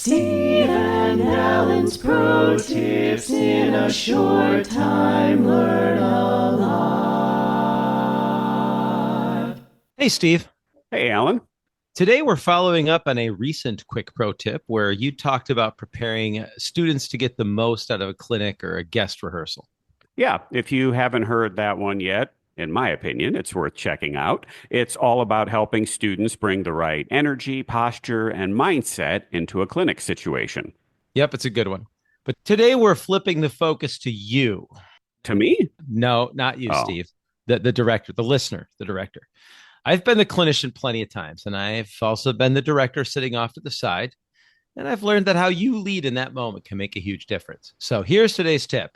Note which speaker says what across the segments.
Speaker 1: Steve and Alan's pro tips in a short time. Learn a lot.
Speaker 2: Hey, Steve.
Speaker 3: Hey, Alan.
Speaker 2: Today we're following up on a recent quick pro tip where you talked about preparing students to get the most out of a clinic or a guest rehearsal.
Speaker 3: Yeah, if you haven't heard that one yet, in my opinion, it's worth checking out. It's all about helping students bring the right energy, posture, and mindset into a clinic situation.
Speaker 2: Yep, it's a good one. But today we're flipping the focus to you.
Speaker 3: To me?
Speaker 2: No, not you,
Speaker 3: Oh,
Speaker 2: Steve. The director, the listener, the director. I've been the clinician plenty of times, and I've also been the director sitting off to the side. And I've learned that how you lead in that moment can make a huge difference. So here's today's tip.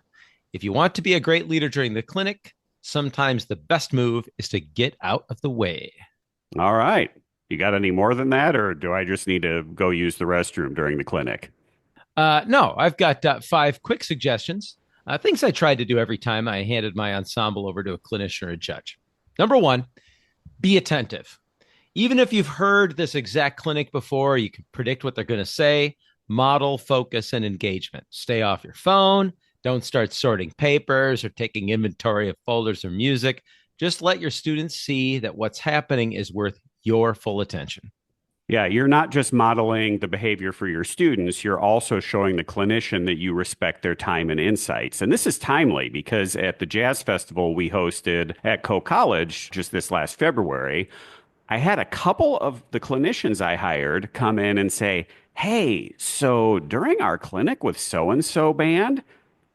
Speaker 2: If you want to be a great leader during the clinic, sometimes the best move is to get out of the way.
Speaker 3: all right. You got any more than that, or do I just need to go use the restroom during the clinic?
Speaker 2: No, I've got five quick suggestions, things I tried to do every time I handed my ensemble over to a clinician or a judge. Number one, be attentive. Even if you've heard this exact clinic before, you can predict what they're going to say, model focus and engagement. Stay off your phone. Don't start sorting papers or taking inventory of folders or music. Just let your students see that what's happening is worth your full attention.
Speaker 3: Yeah, you're not just modeling the behavior for your students, you're also showing the clinician that you respect their time and insights. And this is timely because at the Jazz Festival we hosted at Coe College just this last February, I had a couple of the clinicians I hired come in and say, "Hey, so during our clinic with so and so band,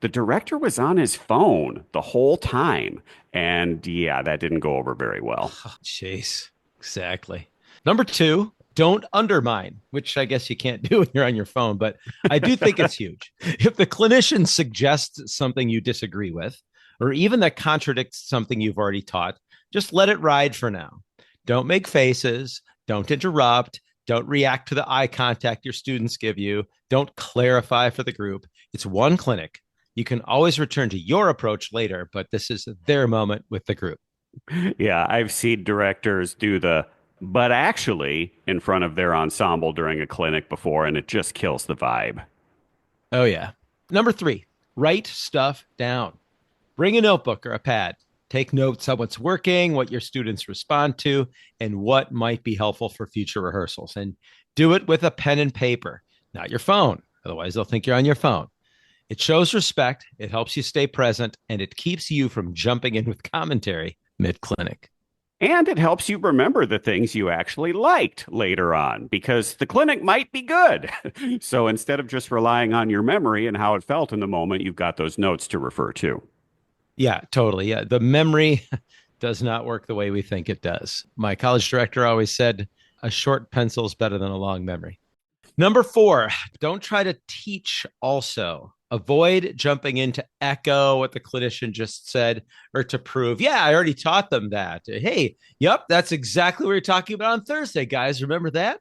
Speaker 3: the director was on his phone the whole time." And yeah, that didn't go over very well.
Speaker 2: Oh, jeez, exactly. Number two, don't undermine, which I guess you can't do when you're on your phone, but I do think it's huge. If the clinician suggests something you disagree with, or even that contradicts something you've already taught, just let it ride for now. Don't make faces, don't interrupt, don't react to the eye contact your students give you, don't clarify for the group. It's one clinic. You can always return to your approach later, but this is their moment with the group.
Speaker 3: Yeah, I've seen directors do the but actually in front of their ensemble during a clinic before, and it just kills the vibe.
Speaker 2: Oh, yeah. Number three, write stuff down. Bring a notebook or a pad. Take notes on what's working, what your students respond to, and what might be helpful for future rehearsals. And do it with a pen and paper, not your phone. Otherwise, they'll think you're on your phone. It shows respect, it helps you stay present, and it keeps you from jumping in with commentary mid clinic.
Speaker 3: And it helps you remember the things you actually liked later on because the clinic might be good. So instead of just relying on your memory and how it felt in the moment, you've got those notes to refer to.
Speaker 2: Yeah, totally. Yeah. The memory does not work the way we think it does. My college director always said a short pencil is better than a long memory. Number four, don't try to teach also. Avoid jumping in to echo what the clinician just said or to prove, yeah, I already taught them that. Hey, yep, that's exactly what we are talking about on Thursday, guys. Remember that?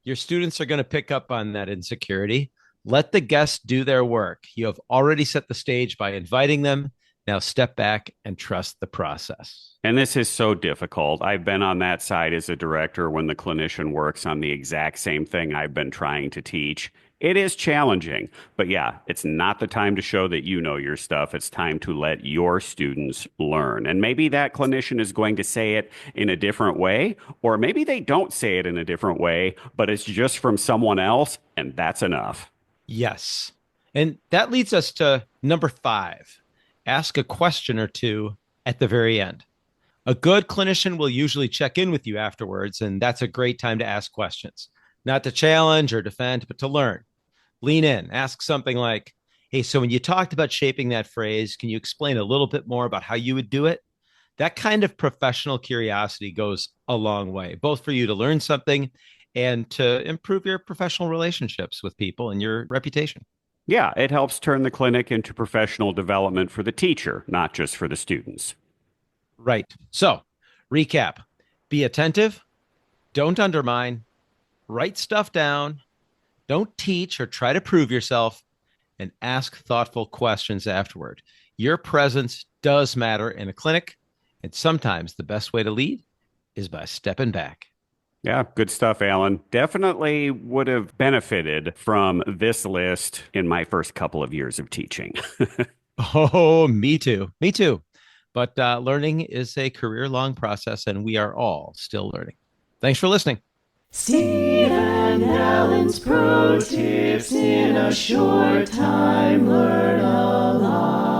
Speaker 2: Your students are going to pick up on that insecurity. Let the guests do their work. You have already set the stage by inviting them. Now step back and trust the process.
Speaker 3: And this is so difficult. I've been on that side as a director when the clinician works on the exact same thing I've been trying to teach. It is challenging, but yeah, it's not the time to show that you know your stuff. It's time to let your students learn. And maybe that clinician is going to say it in a different way, or maybe they don't say it in a different way, but it's just from someone else, and that's enough.
Speaker 2: Yes. And that leads us to number five. Ask a question or two at the very end. A good clinician will usually check in with you afterwards, and that's a great time to ask questions, not to challenge or defend, but to learn. Lean in, ask something like, hey, so when you talked about shaping that phrase, can you explain a little bit more about how you would do it? That kind of professional curiosity goes a long way, both for you to learn something and to improve your professional relationships with people and your reputation.
Speaker 3: Yeah, it helps turn the clinic into professional development for the teacher, not just for the students.
Speaker 2: Right. So, recap, be attentive, don't undermine, write stuff down, don't teach or try to prove yourself, and ask thoughtful questions afterward. Your presence does matter in a clinic, and sometimes the best way to lead is by stepping back.
Speaker 3: Yeah, good stuff, Alan. Definitely would have benefited from this list in my first couple of years of teaching.
Speaker 2: Oh, me too. Me too. But learning is a career long process, and we are all still learning. Thanks for listening.
Speaker 1: Steve and Alan's pro tips in a short time. Learn a lot.